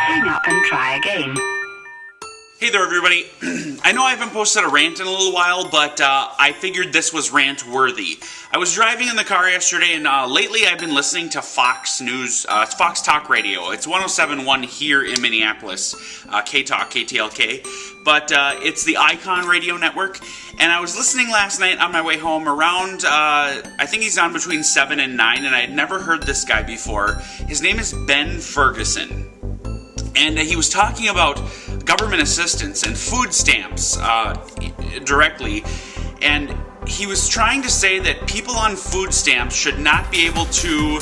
hang up and try again. Hey there, everybody. I know I haven't posted a rant in a little while, but I figured this was rant-worthy. I was driving in the car yesterday, and lately I've been listening to Fox News, it's Fox Talk Radio. It's 107.1 here in Minneapolis, KTLK, KTLK, but it's the Icon Radio Network, and I was listening last night on my way home around, I think he's on between 7 and 9, and I had never heard this guy before. His name is Ben Ferguson. And he was talking about government assistance and food stamps directly. And he was trying to say that people on food stamps should not be able to,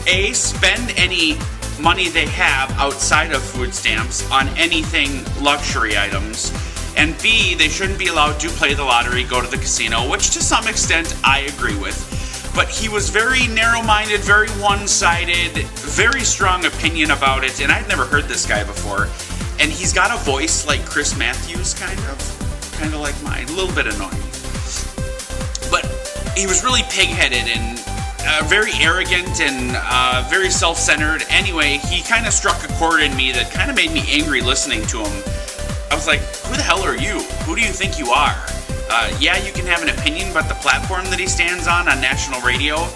A, spend any money they have outside of food stamps on anything luxury items. And B, they shouldn't be allowed to play the lottery, go to the casino, which to some extent I agree with. But he was very narrow-minded, very one-sided, very strong opinion about it, and I'd never heard this guy before. And he's got a voice like Chris Matthews, kind of like mine, a little bit annoying. But he was really pig-headed and very arrogant and very self-centered. Anyway, he kind of struck a chord in me that kind of made me angry listening to him. I was like, who the hell are you? Who do you think you are? Yeah, you can have an opinion, but the platform that he stands on national radio,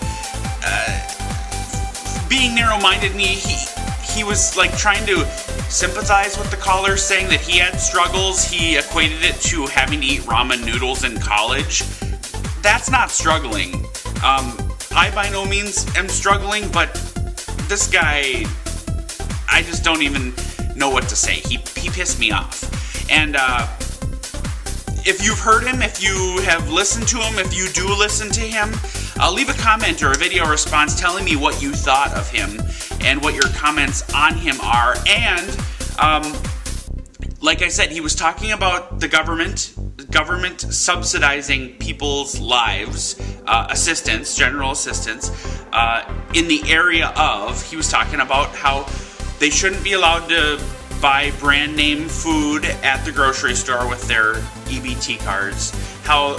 being narrow-minded, and he was like trying to sympathize with the callers, saying that he had struggles. He equated it to having to eat ramen noodles in college. That's not struggling. I by no means am struggling, but this guy, I just don't even know what to say. He pissed me off. And if you've heard him, if you have listened to him, if you do listen to him, leave a comment or a video response telling me what you thought of him and what your comments on him are. And, like I said, he was talking about the government subsidizing people's lives, assistance, general assistance, in the area of, he was talking about how they shouldn't be allowed to buy brand name food at the grocery store with their EBT cards. How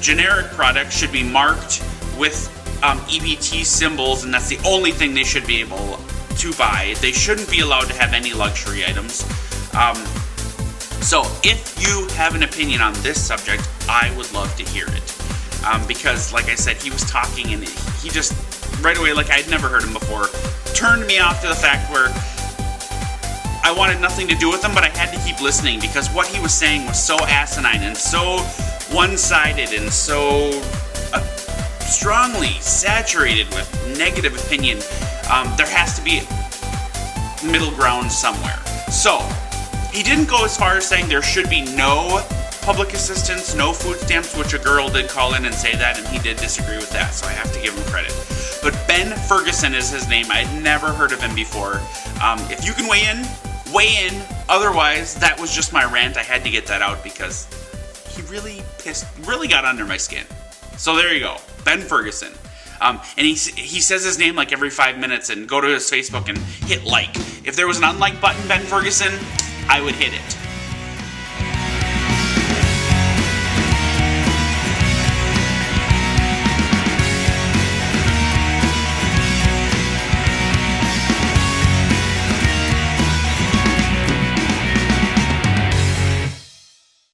generic products should be marked with EBT symbols, and that's the only thing they should be able to buy. They shouldn't be allowed to have any luxury items. So if you have an opinion on this subject, I would love to hear it. Because, like I said, he was talking and he just, right away, like I'd never heard him before, turned me off to the fact where I wanted nothing to do with him, but I had to keep listening because what he was saying was so asinine and so one-sided and so strongly saturated with negative opinion. There has to be middle ground somewhere. So, he didn't go as far as saying there should be no public assistance, no food stamps, which a girl did call in and say that, and he did disagree with that, so I have to give him credit. But Ben Ferguson is his name. I had never heard of him before. If you can weigh in. Otherwise, that was just my rant. I had to get that out because he really got under my skin. So there you go, Ben Ferguson. And he says his name like every 5 minutes, and go to his Facebook and hit like. If there was an unlike button, Ben Ferguson, I would hit it.